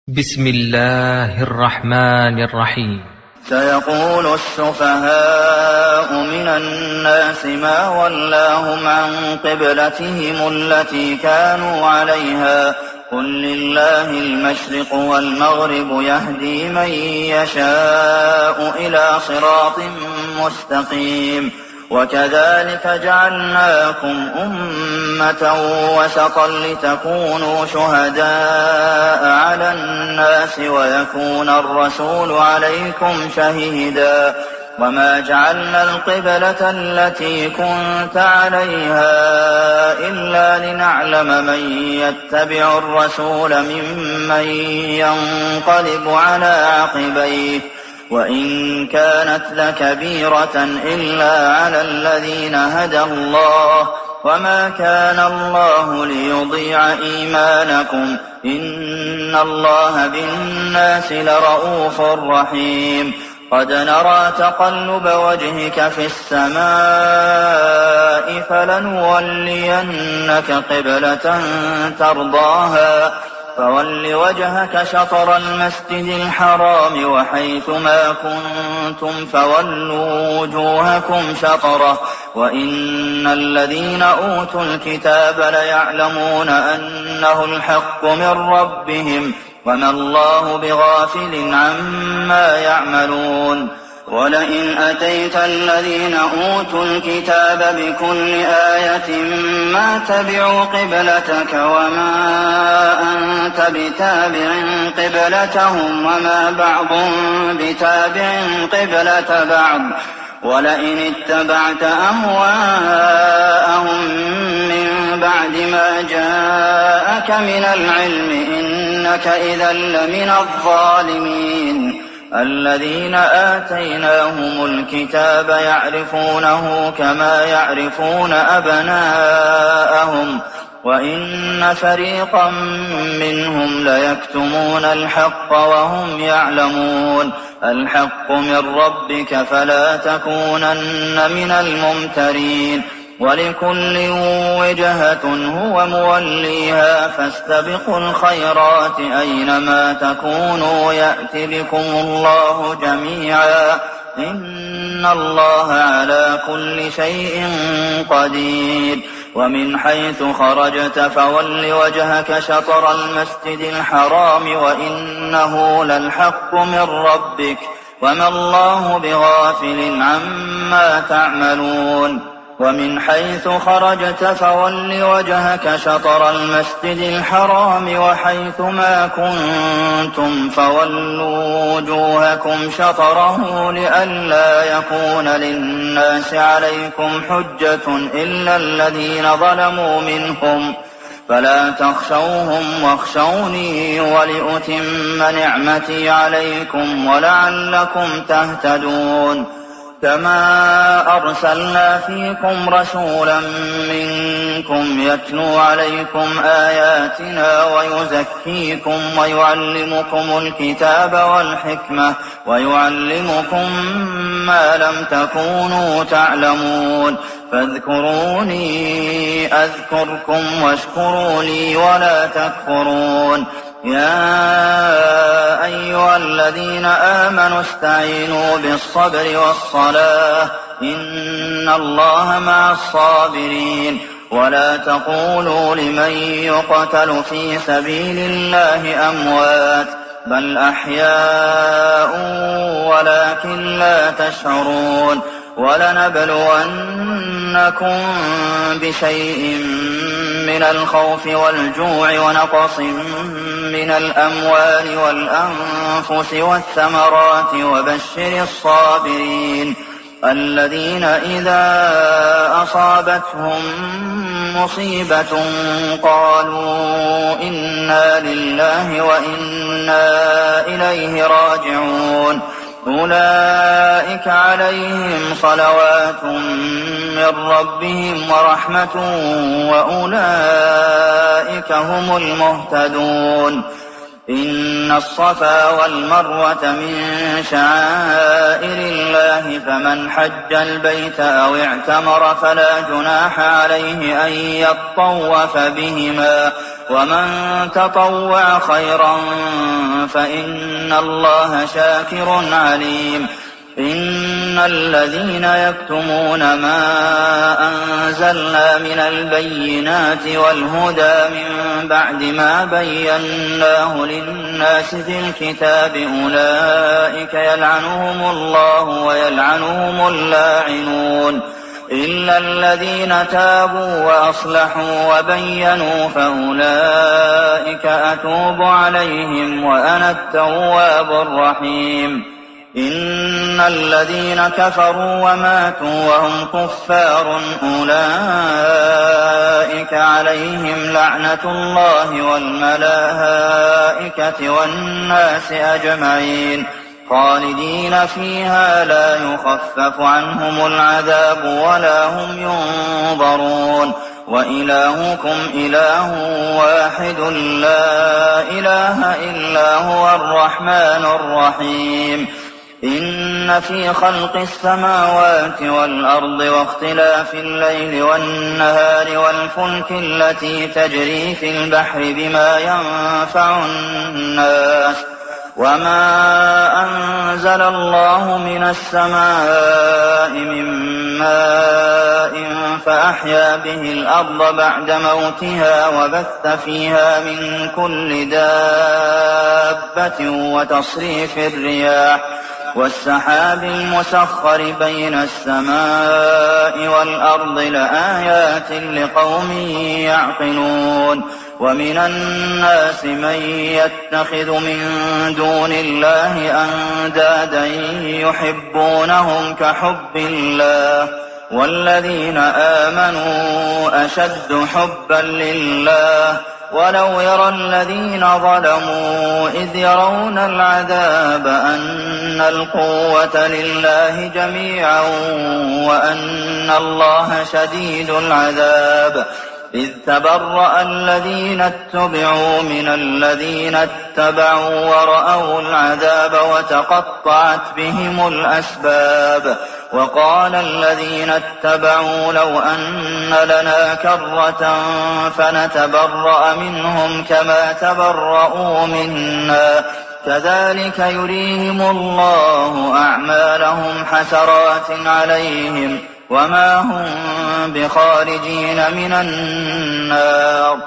بسم الله الرحمن الرحيم. سيقول السفهاء من الناس ما ولاهم عن قبلتهم التي كانوا عليها قل لله المشرق والمغرب يهدي من يشاء إلى صراط مستقيم وكذلك جعلناكم أمة وسطا لتكونوا شهداء على الناس ويكون الرسول عليكم شهيدا وما جعلنا القبلة التي كنت عليها إلا لنعلم من يتبع الرسول ممن ينقلب على عقبيه وإن كانت لكبيرة إلا على الذين هدى الله وما كان الله ليضيع إيمانكم إن الله بالناس لرءوف رحيم قد نرى تقلب وجهك في السماء فلنولينك قبلة ترضاها فول وجهك شطر المسجد الحرام وحيث ما كنتم فولوا وجوهكم شطره وإن الذين أوتوا الكتاب ليعلمون أنه الحق من ربهم وما الله بغافل عما يعملون ولئن أتيت الذين أوتوا الكتاب بكل آية ما تبعوا قبلتك وما أنت بتابع قبلتهم وما بعضهم بتابع قبلة بعض ولئن اتبعت أهواءهم من بعد ما جاءك من العلم إنك إذا لمن الظالمين الذين آتيناهم الكتاب يعرفونه كما يعرفون أبناءهم وإن فريقا منهم ليكتمون الحق وهم يعلمون الحق من ربك فلا تكونن من الممترين ولكل وجهة هو موليها فاستبقوا الخيرات أينما تكونوا يأت بكم الله جميعا إن الله على كل شيء قدير ومن حيث خرجت فول وجهك شطر المسجد الحرام وإنه للحق من ربك وما الله بغافل عما تعملون ومن حيث خرجت فول وجهك شطر المسجد الحرام وحيث ما كنتم فولوا وجوهكم شطره لئلا يكون للناس عليكم حجة إلا الذين ظلموا منهم فلا تخشوهم واخشوني ولأتم نعمتي عليكم ولعلكم تهتدون كما أرسلنا فيكم رسولا منكم يتلو عليكم آياتنا ويزكيكم ويعلمكم الكتاب والحكمة ويعلمكم ما لم تكونوا تعلمون فاذكروني أذكركم واشكروا لي ولا تكفرون يا أيها الذين آمنوا استعينوا بالصبر والصلاة إن الله مع الصابرين ولا تقولوا لمن يقتل في سبيل الله أموات بل أحياء ولكن لا تشعرون ولنبلونكم بشيء من الخوف والجوع ونقص من الأموال والأنفس والثمرات وبشر الصابرين الذين إذا أصابتهم مصيبة قالوا إنا لله وإنا إليه راجعون أولئك عليهم صلوات من ربهم ورحمة وأولئك هم المهتدون إن الصفا والمروة من شعائر الله فمن حج البيت أو اعتمر فلا جناح عليه أن يطوف بهما ومن تطوع خيرا فإن الله شاكر عليم إن الذين يكتمون ما أنزلنا من البينات والهدى من بعد ما بيناه للناس في الكتاب أولئك يلعنهم الله ويلعنهم اللاعنون إلا الذين تابوا وأصلحوا وبينوا فأولئك أتوب عليهم وأنا التواب الرحيم إن الذين كفروا وماتوا وهم كفار أولئك عليهم لعنة الله والملائكة والناس أجمعين خالدين فيها لا يخفف عنهم العذاب ولا هم ينظرون وإلهكم إله واحد لا إله إلا هو الرحمن الرحيم إن في خلق السماوات والأرض واختلاف الليل والنهار والفلك التي تجري في البحر بما ينفع الناس وما أنزل الله من السماء من ماء فأحيا به الأرض بعد موتها وبث فيها من كل دابة وتصريف الرياح والسحاب المسخر بين السماء والأرض لآيات لقوم يعقلون ومن الناس من يتخذ من دون الله أندادا يحبونهم كحب الله والذين آمنوا أشد حبا لله ولو يرى الذين ظلموا إذ يرون العذاب أن القوة لله جميعا وأن الله شديد العذاب إذ تبرأ الذين اتبعوا من الذين اتبعوا ورأوا العذاب وتقطعت بهم الأسباب وقال الذين اتبعوا لو أن لنا كرة فنتبرأ منهم كما تبرؤوا منا كذلك يريهم الله أعمالهم حسرات عليهم وما هم بخارجين من النار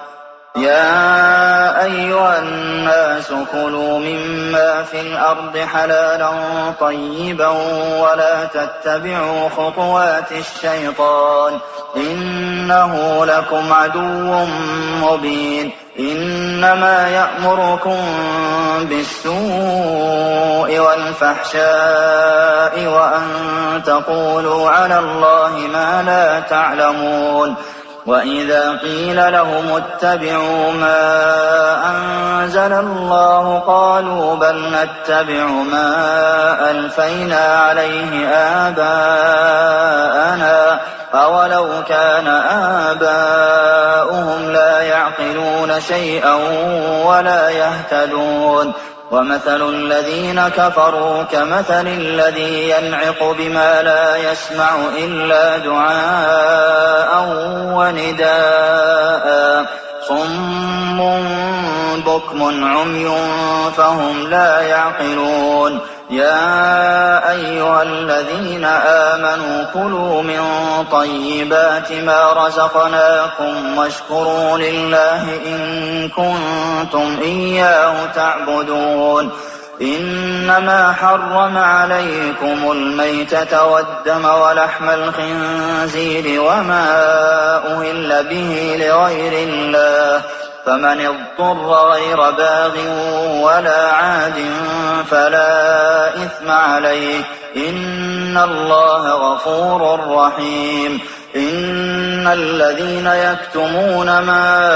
يا أيها الناس كلوا مما في الأرض حلالا طيبا ولا تتبعوا خطوات الشيطان إنه لكم عدو مبين إنما يأمركم بالسوء والفحشاء وأن تقولوا على الله ما لا تعلمون وإذا قيل لهم اتبعوا ما أنزل الله قالوا بل نتبع ما ألفينا عليه آباءنا أولو كان آباؤهم لا يعقلون شيئا ولا يهتدون ومثل الذين كفروا كمثل الذي ينعق بما لا يسمع إلا دعاء ونداء صم بكم عمي فهم لا يعقلون يا أيها الذين آمنوا كلوا من طيبات ما رزقناكم واشكروا لله إن كنتم إياه تعبدون إنما حرم عليكم الميتة والدم ولحم الخنزير وما أهل به لغير الله فمن اضطر غير باغ ولا عاد فلا إثم عليه إن الله غفور رحيم إن الذين يكتمون ما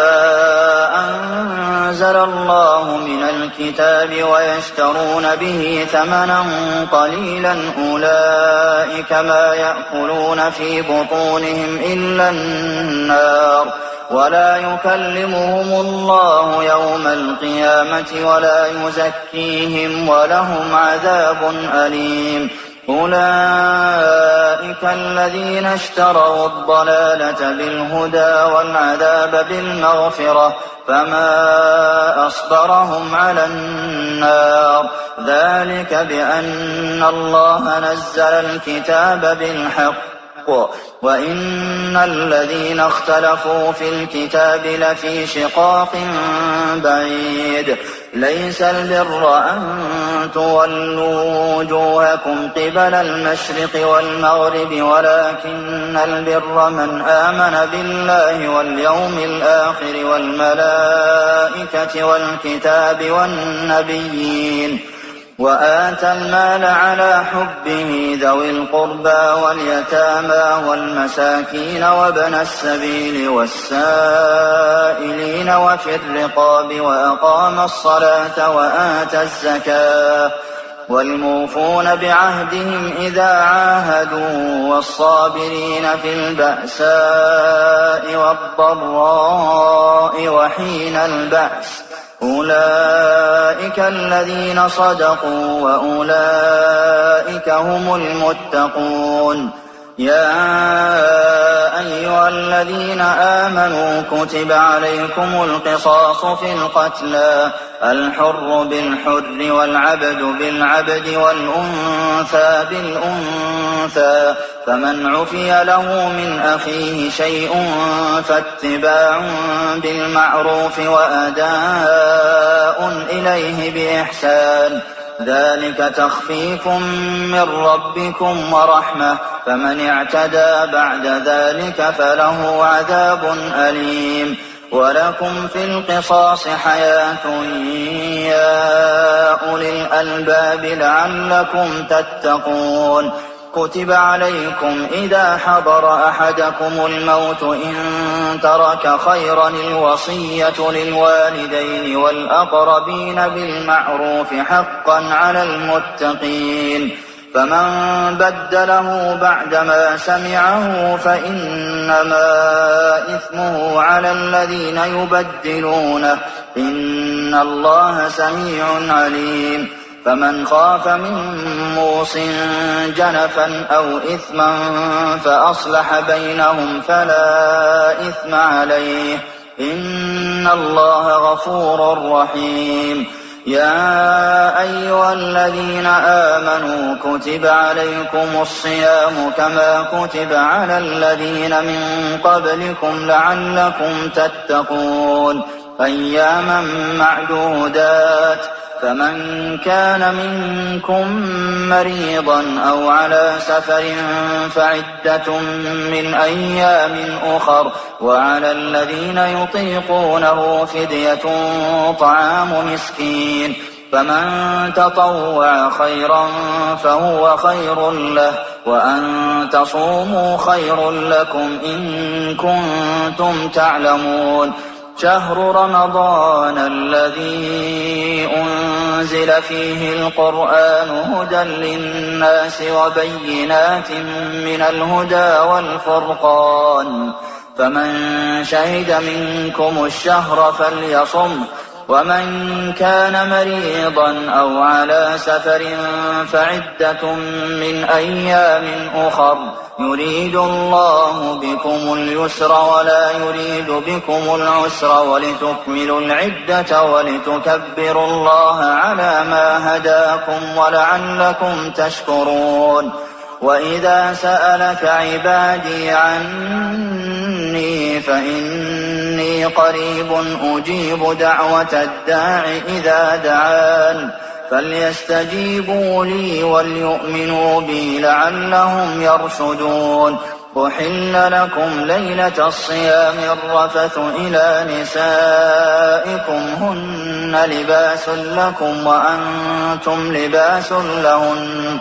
أنزل الله من الكتاب ويشترون به ثمنا قليلا أولئك ما يأكلون في بطونهم إلا النار ولا يكلمهم الله يوم القيامة ولا يزكيهم ولهم عذاب أليم أولئك الذين اشتروا الضلالة بالهدى والعذاب بالمغفرة فما أصبرهم على النار ذلك بأن الله نزل الكتاب بالحق وإن الذين اختلفوا في الكتاب لفي شقاق بعيد ليس البر أن تولوا وجوهكم قبل المشرق والمغرب ولكن البر من آمن بالله واليوم الآخر والملائكة والكتاب والنبيين وآتى المال على حبه ذوي القربى واليتامى والمساكين وابن السبيل والسائلين وفي الرقاب وأقام الصلاة وآتى الزكاة والموفون بعهدهم إذا عاهدوا والصابرين في البأساء والضراء وحين البأس أولئك الذين صدقوا وأولئك هم المتقون يا أيها الذين آمنوا كتب عليكم القصاص في القتلى الحر بالحر والعبد بالعبد والأنثى بالأنثى فمن عفي له من أخيه شيء فاتباع بالمعروف وأداء إليه بإحسان ذلك تخفيف من ربكم ورحمة فمن اعتدى بعد ذلك فله عذاب أليم ولكم في القصاص حياة يا أولي الألباب لعلكم تتقون كتب عليكم إذا حضر أحدكم الموت إن ترك خيرا الوصية للوالدين والأقربين بالمعروف حقا على المتقين فمن بدله بعدما سمعه فإنما إثمه على الذين يبدلونه إن الله سميع عليم فمن خاف من موص جنفا أو إثما فأصلح بينهم فلا إثم عليه إن الله غفور رحيم يا أيها الذين آمنوا كتب عليكم الصيام كما كتب على الذين من قبلكم لعلكم تتقون أياما معدودات فمن كان منكم مريضا أو على سفر فعدة من أيام أخر وعلى الذين يطيقونه فدية طعام مسكين فمن تطوع خيرا فهو خير له وأن تصوموا خير لكم إن كنتم تعلمون شهر رمضان الذي أنزل فيه القرآن هدى للناس وبينات من الهدى والفرقان فمن شهد منكم الشهر فليصم ومن كان مريضا أو على سفر فعدة من أيام أخر يريد الله بكم اليسر ولا يريد بكم العسر ولتكملوا العدة ولتكبروا الله على ما هداكم ولعلكم تشكرون وإذا سألك عبادي عني فإني قريب أجيب دعوة الداع إذا دعان فليستجيبوا لي وليؤمنوا بي لعلهم يرشدون أحل لكم ليلة الصيام الرفث إلى نسائكم هن لباس لكم وأنتم لباس لهن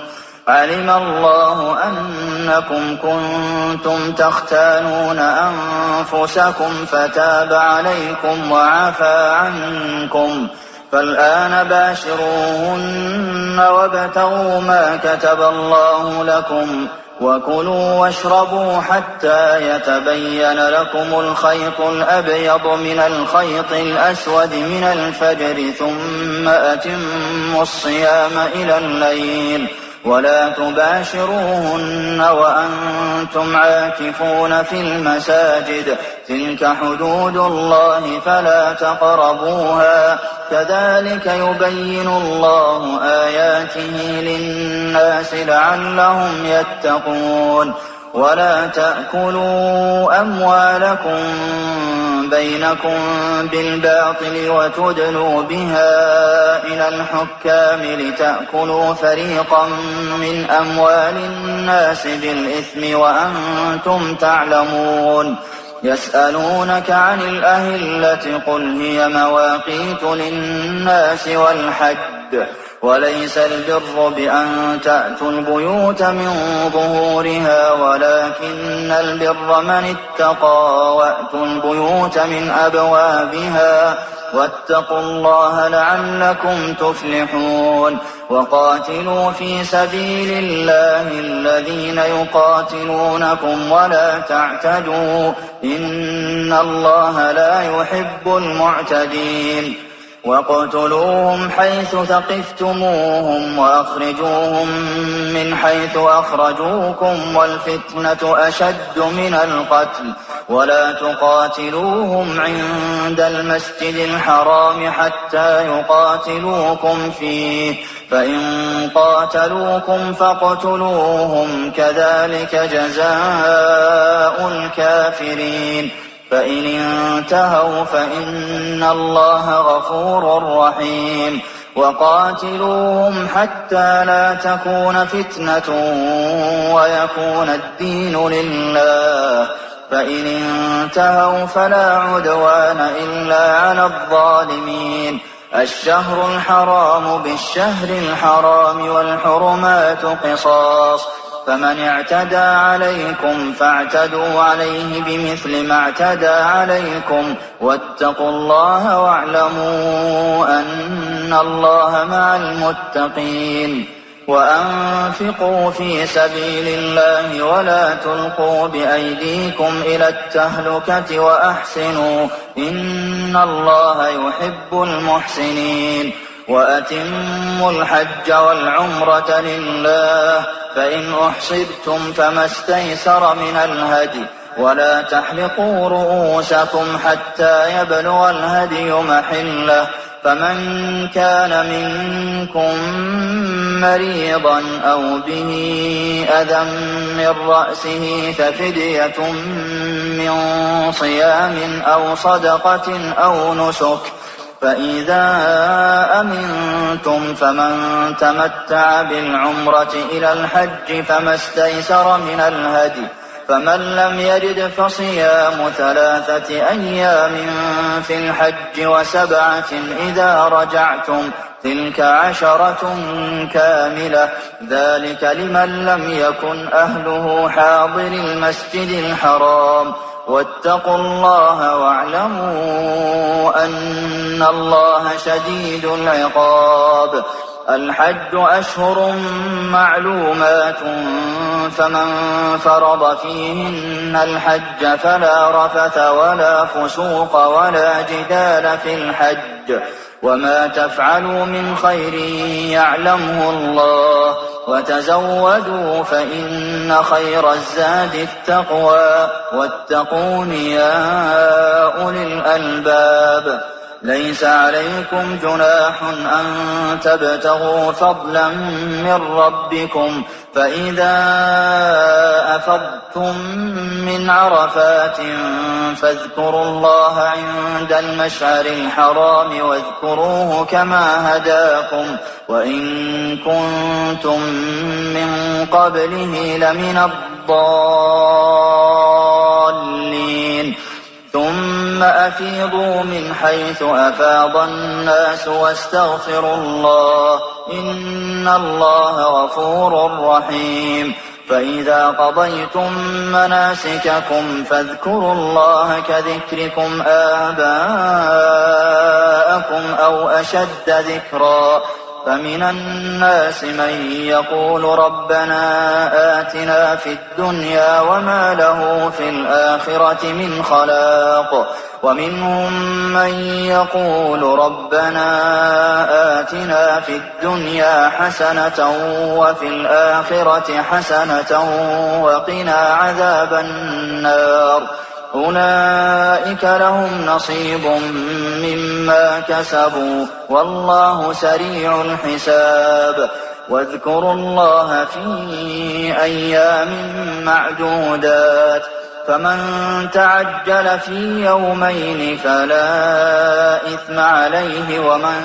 علم الله أنكم كنتم تختانون أنفسكم فتاب عليكم وعفى عنكم، فالآن باشروهن وابتغوا ما كتب الله لكم، وكلوا واشربوا حتى يتبين لكم الخيط الأبيض من الخيط الأسود من الفجر، ثم أتموا الصيام إلى الليل، ولا تباشروهن وأنتم عاكفون في المساجد، تلك حدود الله فلا تقربوها، كذلك يبين الله آياته للناس لعلهم يتقون. ولا تأكلوا أموالكم بينكم بالباطل وتدلوا بها إلى الحكام لتأكلوا فريقا من أموال الناس بالإثم وأنتم تعلمون. يسألونك عن الأهلة قل هي مواقيت للناس والحج، وليس البر بأن تأتوا البيوت من ظهورها ولكن البر من اتقى، وأتوا البيوت من أبوابها، واتقوا الله لعلكم تفلحون. وقاتلوا في سبيل الله الذين يقاتلونكم ولا تعتدوا، إن الله لا يحب المعتدين. واقتلوهم حيث ثقفتموهم وأخرجوهم من حيث أخرجوكم، والفتنة أشد من القتل، ولا تقاتلوهم عند المسجد الحرام حتى يقاتلوكم فيه، فإن قاتلوكم فاقتلوهم، كذلك جزاء الكافرين. فإن انتهوا فإن الله غفور رحيم. وقاتلوهم حتى لا تكون فتنة ويكون الدين لله، فإن انتهوا فلا عدوان إلا على الظالمين. الشهر الحرام بالشهر الحرام والحرمات قصاص، فمن اعتدى عليكم فاعتدوا عليه بمثل ما اعتدى عليكم، واتقوا الله واعلموا أن الله مع المتقين. وأنفقوا في سبيل الله ولا تلقوا بأيديكم إلى التهلكة وأحسنوا، إن الله يحب المحسنين. وأتموا الحج والعمرة لله، فإن أحصرتم فما استيسر من الهدي، ولا تحلقوا رؤوسكم حتى يبلغ الهدي محله، فمن كان منكم مريضا أو به أذى من رأسه ففدية من صيام أو صدقة أو نسك، فإذا أمنتم فمن تمتع بالعمرة إلى الحج فما استيسر من الهدي، فمن لم يجد فصيام 3 أيام في الحج و7 إذا رجعتم، تلك 10 كاملة، ذلك لمن لم يكن أهله حاضر المسجد الحرام. واتقوا الله واعلموا أن الله شديد العقاب. الحج أشهر معلومات، فمن فرض فيهن الحج فلا رفث ولا فسوق ولا جدال في الحج، وما تفعلوا من خير يعلمه الله، وتزودوا فإن خير الزاد التقوى، واتقون يا أولي الألباب. ليس عليكم جناح أن تبتغوا فضلا من ربكم، فإذا أفضتم من عرفات فاذكروا الله عند المشعر الحرام، واذكروه كما هداكم، وإن كنتم من قبله لمن الضالين. ثم ثم أفيضوا من حيث أفاض الناس واستغفروا الله إن الله غفور رحيم فإذا قضيتم مناسككم فاذكروا الله كذكركم آباءكم أو أشد ذكرا فمن الناس من يقول ربنا آتنا في الدنيا وما له في الآخرة من خلاق ومنهم من يقول ربنا آتنا في الدنيا حسنة وفي الآخرة حسنة وقنا عذاب النار أولئك لهم نصيب مما كسبوا والله سريع الحساب واذكروا الله في أيام معدودات فمن تعجل في يومين فلا إثم عليه ومن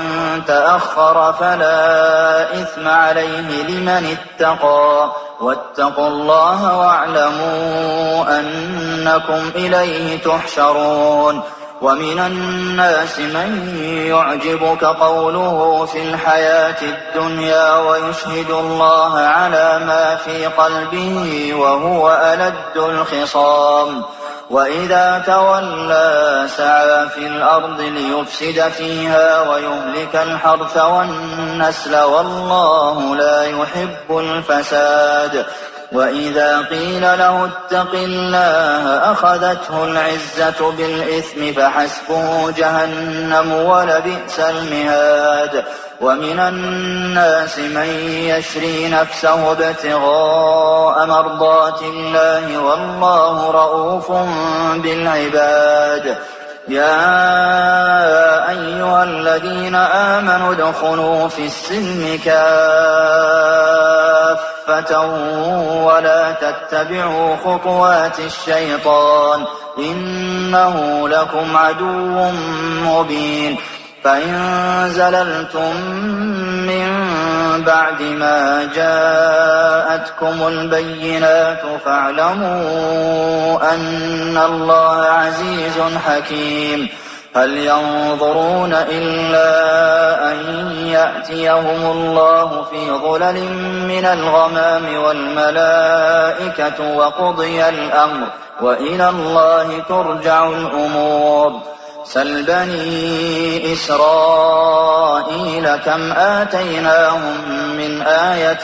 تأخر فلا إثم عليه لمن اتقى واتقوا الله واعلموا أنكم إليه تحشرون ومن الناس من يعجبك قوله في الحياة الدنيا ويشهد الله على ما في قلبه وهو ألد الخصام وإذا تولى سعى في الأرض ليفسد فيها ويهلك الحرث والنسل والله لا يحب الفساد وإذا قيل له اتق الله أخذته العزة بالإثم فحسبه جهنم ولبئس المهاد ومن الناس من يشري نفسه ابتغاء مرضات الله والله رءوف بالعباد يا أيها الذين آمنوا ادخلوا في السلم كافة ولا تتبعوا خطوات الشيطان إنه لكم عدو مبين فإن زللتم من بعد ما جاءتكم البينات فاعلموا أن الله عزيز حكيم هل ينظرون إلا أن يأتيهم الله في ظلل من الغمام والملائكة وقضي الأمر وإلى الله ترجع الأمور سل بني إسرائيل كم آتيناهم من آية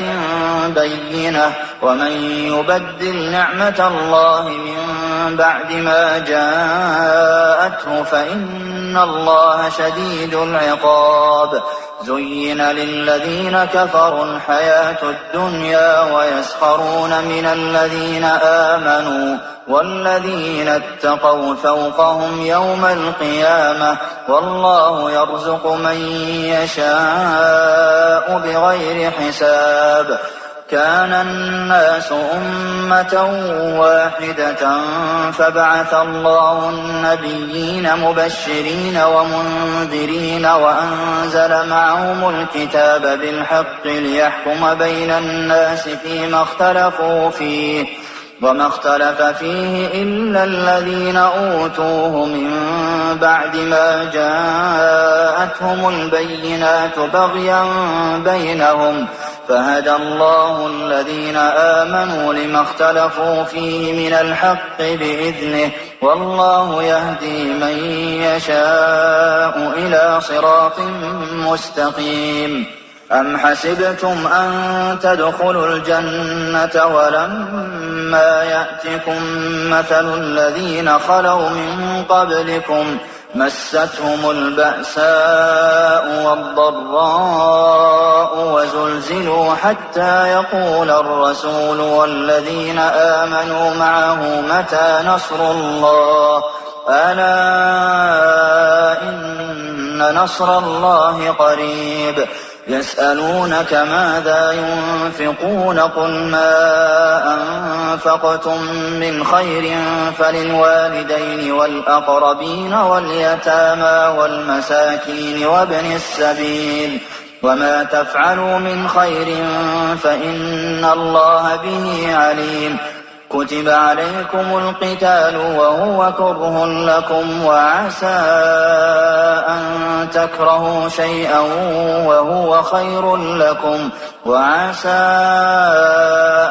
بينة ومن يبدل نعمة الله من بعد ما جاءته فإن الله شديد العقاب زين للذين كفروا الحياة الدنيا ويسخرون من الذين آمنوا والذين اتقوا فوقهم يوم القيامة والله يرزق من يشاء بغير حساب كان الناس أمة واحدة فبعث الله النبيين مبشرين ومنذرين وأنزل معهم الكتاب بالحق ليحكم بين الناس فيما اختلفوا فيه وما اختلف فيه إلا الذين أوتوه من بعد ما جاءتهم البينات بغيا بينهم فهدى الله الذين آمنوا لما اختلفوا فيه من الحق بإذنه والله يهدي من يشاء إلى صراط مستقيم أم حسبتم أن تدخلوا الجنة ولما يأتكم مثل الذين خلوا من قبلكم مستهم البأساء والضراء وزلزلوا حتى يقول الرسول والذين آمنوا معه متى نصر الله ألا إن نصر الله قريب يسألونك ماذا ينفقون قل ما أنفقتم من خير فللوالدين والأقربين واليتامى والمساكين وابن السبيل وما تفعلوا من خير فإن الله به عليم كتب عليكم القتال وهو كره لكم وعسى أن تكرهوا شيئا وهو خير لكم وعسى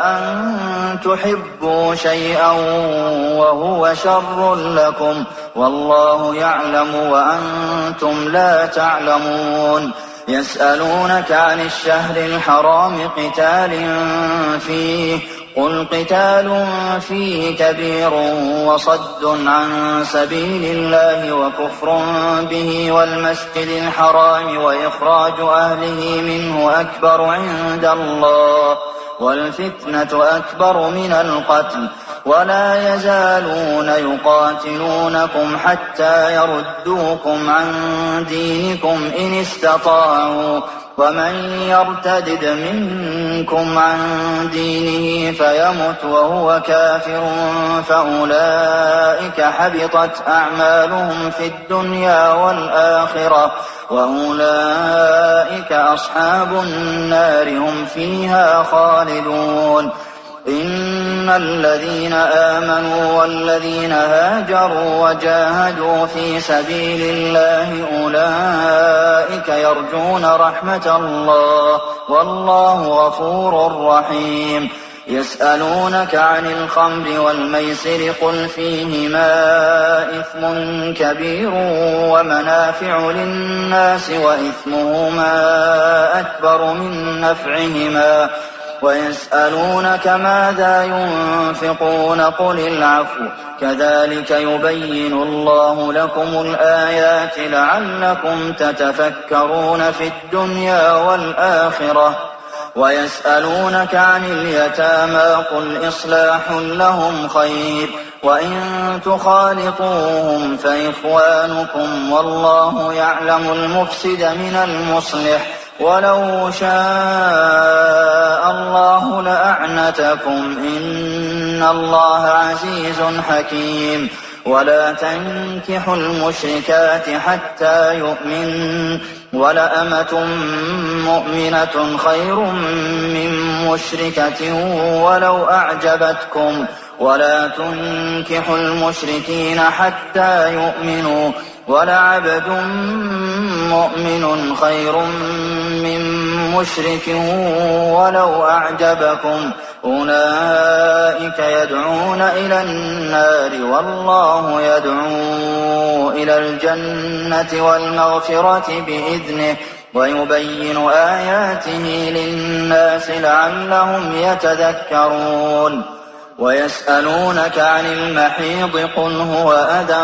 أن تحبوا شيئا وهو شر لكم والله يعلم وأنتم لا تعلمون يسألونك عن الشهر الحرام قتال فيه قل قتال فيه كبير وصد عن سبيل الله وكفر به والمسجد الحرام وإخراج أهله منه أكبر عند الله والفتنة أكبر من القتل ولا يزالون يقاتلونكم حتى يردوكم عن دينكم إن استطاعوا ومن يرتدد منكم عن دينه فيمت وهو كافر فأولئك حبطت أعمالهم في الدنيا والآخرة وأولئك أصحاب النار هم فيها خالدون إن الذين آمنوا والذين هاجروا وجاهدوا في سبيل الله أولئك يرجون رحمة الله والله غفور رحيم يسألونك عن الخمر والميسر قل فيهما إثم كبير ومنافع للناس وإثمهما أكبر من نفعهما ويسألونك ماذا ينفقون قل العفو كذلك يبين الله لكم الآيات لعلكم تتفكرون في الدنيا والآخرة ويسألونك عن اليتامى قل إصلاح لهم خير وإن تخالطوهم فإخوانكم والله يعلم المفسد من المصلح ولو شاء الله لأعنتكم إن الله عزيز حكيم ولا تنكحوا المشركات حتى يؤمنن ولأمة مؤمنة خير من مشركة ولو أعجبتكم ولا تنكحوا المشركين حتى يؤمنوا ولعبد مؤمن خير من مشرك ولو أعجبكم أولئك يدعون إلى النار والله يدعو إلى الجنة والمغفرة بإذنه ويبين آياته للناس لعلهم يتذكرون ويسألونك عن المحيض قل هو أذى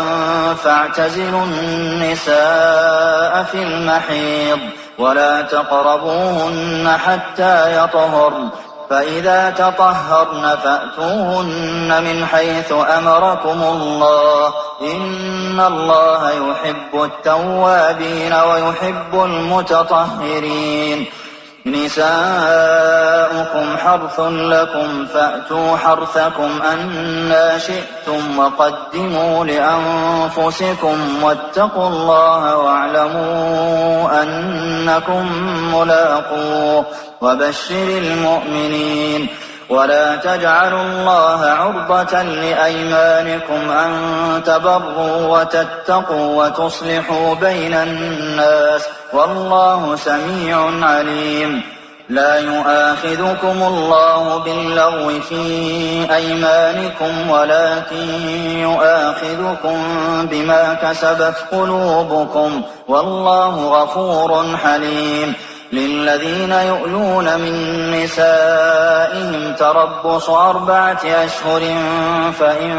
فاعتزلوا النساء في المحيض ولا تقربوهن حتى يطهرن فإذا تطهرن فأتوهن من حيث أمركم الله إن الله يحب التوابين ويحب المتطهرين نساؤكم حرث لكم فأتوا حرثكم أنى شئتم وقدموا لأنفسكم واتقوا الله واعلموا أنكم ملاقوه وبشر المؤمنين ولا تجعلوا الله عرضة لأيمانكم أن تبروا وتتقوا وتصلحوا بين الناس والله سميع عليم لا يؤاخذكم الله باللغو في أيمانكم ولكن يؤاخذكم بما كسبت قلوبكم والله غفور حليم للذين يؤلون من نسائهم تربص 4 أشهر فإن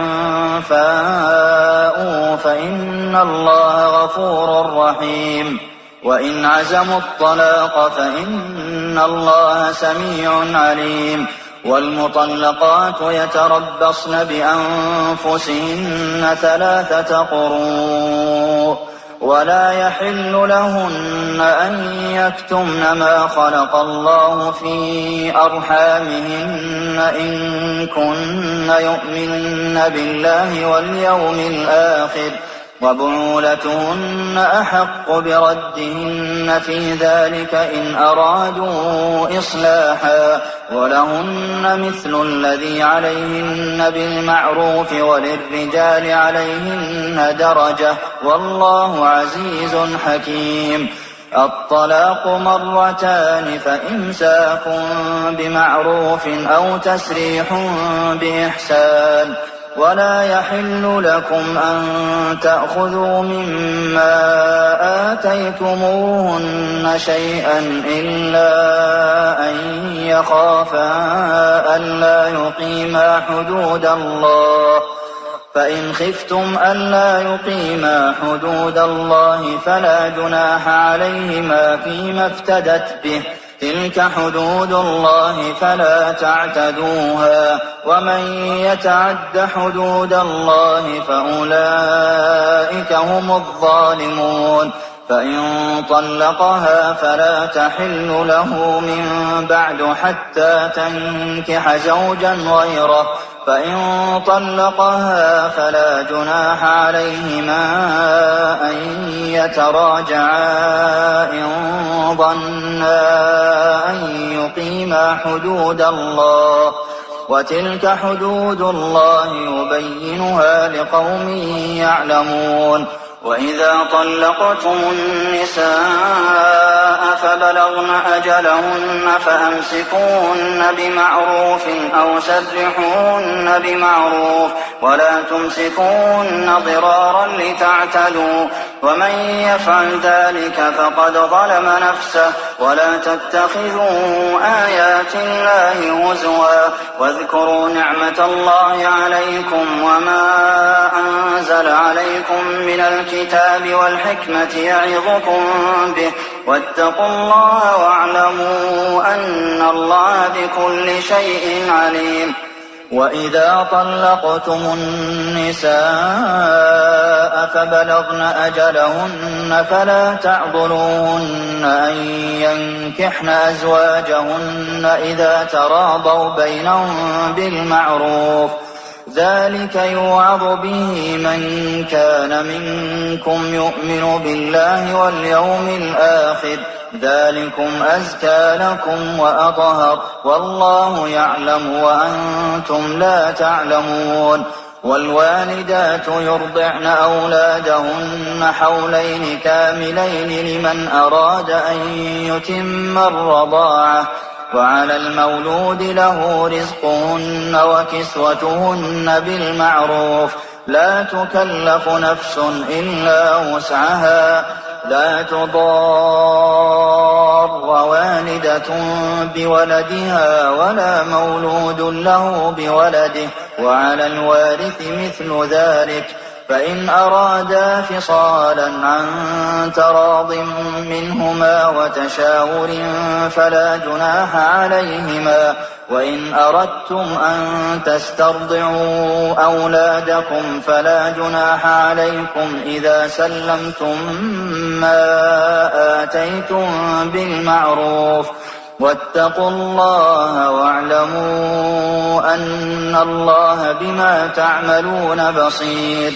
فاءوا فإن الله غفور رحيم وإن عزموا الطلاق فإن الله سميع عليم والمطلقات يتربصن بأنفسهن 3 قروء ولا يحل لهن أن يكتمن ما خلق الله في أرحامهن إن كن يؤمن بالله واليوم الآخر وبعولتهن أحق بردهن في ذلك إن أرادوا إصلاحا ولهن مثل الذي عليهن بالمعروف وللرجال عليهن درجة والله عزيز حكيم. الطلاق مرتان فإمساك بمعروف أو تسريح بإحسان ولا يحل لكم أن تأخذوا مما آتيتموهن شيئا إلا أن يخافا ألا يقيما حدود الله فإن خفتم ألا يقيما حدود الله فلا جناح عليهما فيما افتدت به تلك حدود الله فلا تعتدوها ومن يتعد حدود الله فأولئك هم الظالمون. فإن طلقها فلا تحل له من بعد حتى تنكح زوجا غيره فإن طلقها فلا جناح عليهما أن يتراجعا إن ظنا أن يقيما حدود الله وتلك حدود الله يبينها لقوم يعلمون. وإذا طلقتم النساء فبلغن أجلهن فأمسكوهن بمعروف أو سرحوهن بمعروف ولا تمسكوهن ضرارا لتعتدوا ومن يفعل ذلك فقد ظلم نفسه ولا تتخذوا آيات الله هزوا واذكروا نعمة الله عليكم وما أنزل عليكم من الكتاب والحكمة يعظكم به واتقوا الله واعلموا أن الله بكل شيء عليم. وإذا طلقتم النساء فبلغن أجلهن فلا تعضلوهن أن ينكحن أزواجهن إذا تراضوا بينهم بالمعروف ذلك يوعظ به من كان منكم يؤمن بالله واليوم الآخر ذلكم أزكى لكم وأطهر والله يعلم وأنتم لا تعلمون. والوالدات يرضعن أولادهن حولين كاملين لمن أراد أن يتم الرضاعة وعلى المولود له رزقهن وكسوتهن بالمعروف لا تكلف نفس إلا وسعها لا تضار والدة بولدها ولا مولود له بولده وعلى الوارث مثل ذلك فإن أرادا فصالا عن تراض منهما وتشاور فلا جناح عليهما. وإن أردتم أن تسترضعوا أولادكم فلا جناح عليكم إذا سلمتم ما آتيتم بالمعروف واتقوا الله واعلموا أن الله بما تعملون بصير.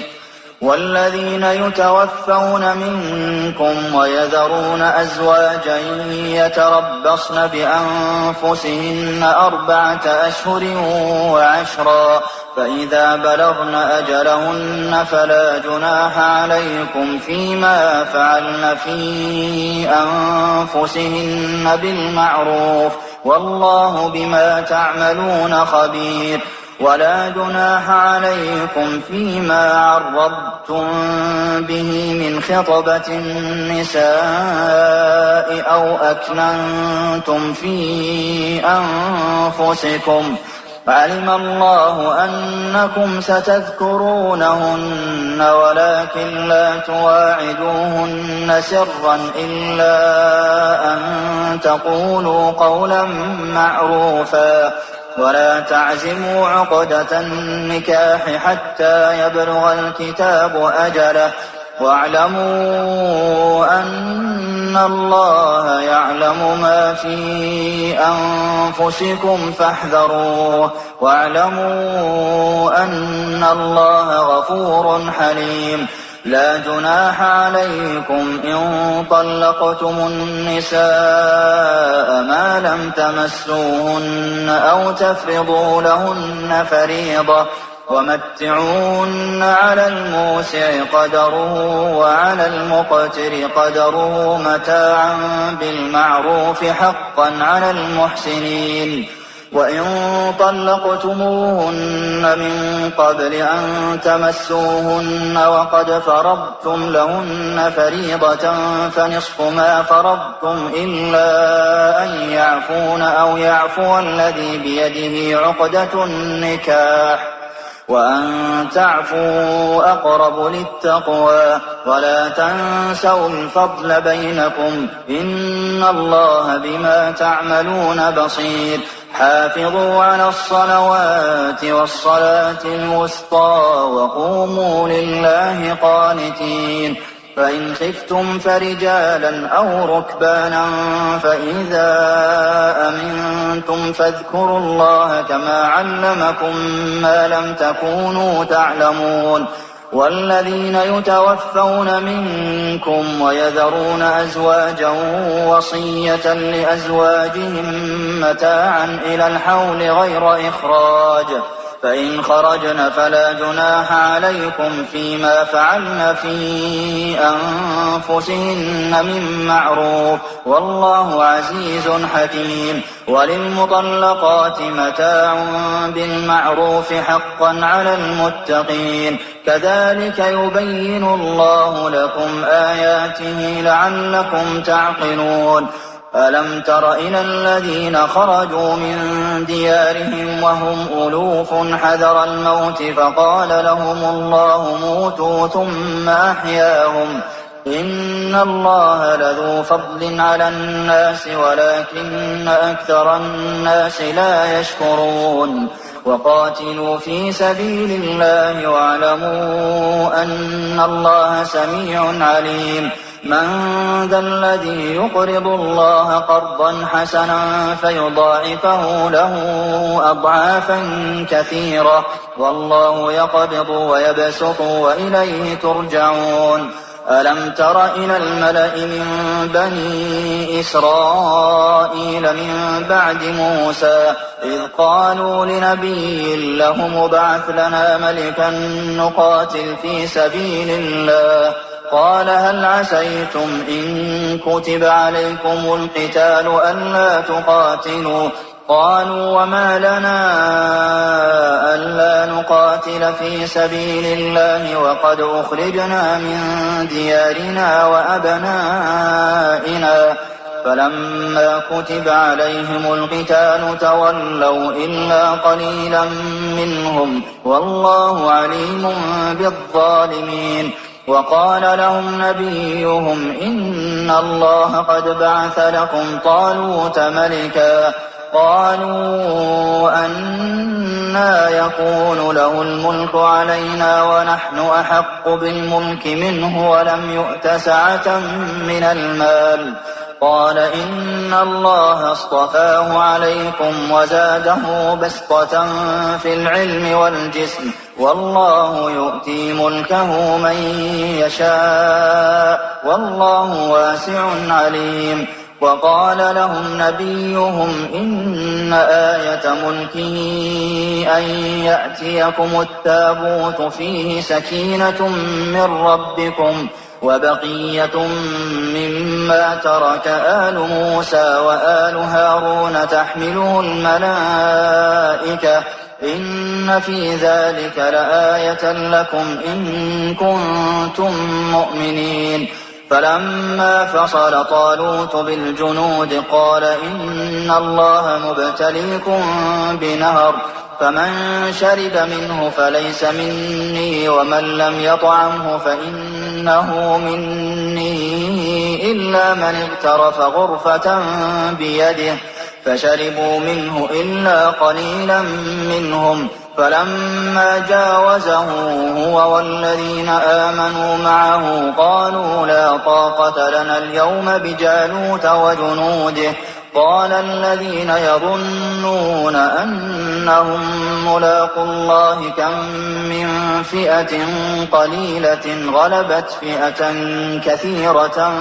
والذين يتوفون منكم ويذرون أزواجا يتربصن بأنفسهن 4 أشهر وعشرا فإذا بلغن أجلهن فلا جناح عليكم فيما فعلن في أنفسهن بالمعروف والله بما تعملون خبير. ولا جناح عليكم فيما عرضتم به من خطبة النساء أو أكننتم في أنفسكم علم الله أنكم ستذكرونهن ولكن لا تواعدوهن سرا إلا أن تقولوا قولا معروفا ولا تعزموا عقدة النكاح حتى يبلغ الكتاب أجله واعلموا أن الله يعلم ما في أنفسكم فاحذروه واعلموا أن الله غفور حليم. لا جناح عليكم إن طلقتم النساء ما لم تمسوهن أو تفرضوا لهن فريضة ومتعوهن على الموسع قدره وعلى المقتر قدره متاعا بالمعروف حقا على المحسنين. وإن طلقتموهن من قبل أن تمسوهن وقد فرضتم لهن فريضة فنصف ما فرضتم إلا أن يعفون أو يعفو الذي بيده عقدة النكاح وأن تعفوا أقرب للتقوى ولا تنسوا الفضل بينكم إن الله بما تعملون بصير. حافظوا على الصلوات والصلاة الوسطى وقوموا لله قانتين. فإن خفتم فرجالا أو ركبانا فإذا أمنتم فاذكروا الله كما علمكم ما لم تكونوا تعلمون. والذين يتوفون منكم ويذرون أزواجا وصية لأزواجهم متاعا إلى الحول غير إخراج فإن خرجن فلا جناح عليكم فيما فعلن في أنفسهن من معروف والله عزيز حكيم. وللمطلقات متاع بالمعروف حقا على المتقين. كذلك يبين الله لكم آياته لعلكم تعقلون. ألم تر إلى الذين خرجوا من ديارهم وهم ألوف حذر الموت فقال لهم الله موتوا ثم أحياهم إن الله لذو فضل على الناس ولكن أكثر الناس لا يشكرون. وقاتلوا في سبيل الله واعلموا أن الله سميع عليم. من ذا الذي يقرض الله قرضا حسنا فيضاعفه له أضعافا كثيرة والله يقبض ويبسط وإليه ترجعون. ألم تر إلى الملأ من بني إسرائيل من بعد موسى إذ قالوا لنبي له ابعث لنا ملكا نقاتل في سبيل الله قال هل عسيتم إن كتب عليكم القتال ألا تقاتلوا قالوا وما لنا ألا نقاتل في سبيل الله وقد أخرجنا من ديارنا وأبنائنا فلما كتب عليهم القتال تولوا إلا قليلا منهم والله عليم بالظالمين. وقال لهم نبيهم إن الله قد بعث لكم طالوت ملكا قالوا أنى يكون له الملك علينا ونحن أحق بالملك منه ولم يؤت سعة من المال قال إن الله اصطفاه عليكم وزاده بسطة في العلم والجسم والله يؤتي ملكه من يشاء والله واسع عليم. وقال لهم نبيهم إن آية ملكه أن يأتيكم التابوت فيه سكينة من ربكم وبقية مما ترك آل موسى وآل هارون تحمله الملائكة إن في ذلك لآية لكم إن كنتم مؤمنين. فلما فصل طالوت بالجنود قال إن الله مبتليكم بنهر فمن شرب منه فليس مني ومن لم يطعمه فإنه مني إلا من اغترف غرفة بيده فشربوا منه إلا قليلا منهم. فلما جاوزه هو والذين آمنوا معه قالوا لا طاقة لنا اليوم بجالوت وجنوده قال الذين يظنون أنهم ملاقو الله كم من فئة قليلة غلبت فئة كثيرة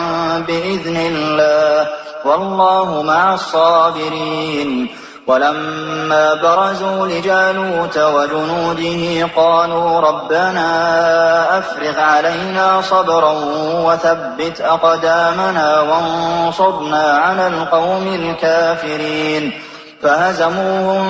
بإذن الله والله مع الصابرين ولما برزوا لجالوت وجنوده قالوا ربنا أفرغ علينا صبرا وثبت أقدامنا وانصرنا على القوم الكافرين فهزموهم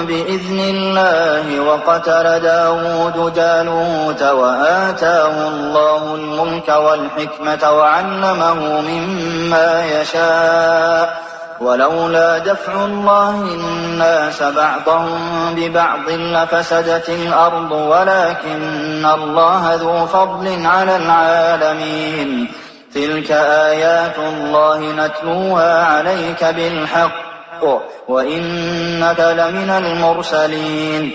بإذن الله وقتل داود جالوت وآتاه الله الملك والحكمة وعلمه مما يشاء ولولا دفع الله الناس بعضهم ببعض لفسدت الأرض ولكن الله ذو فضل على العالمين تلك آيات الله نتلوها عليك بالحق وإنك لمن المرسلين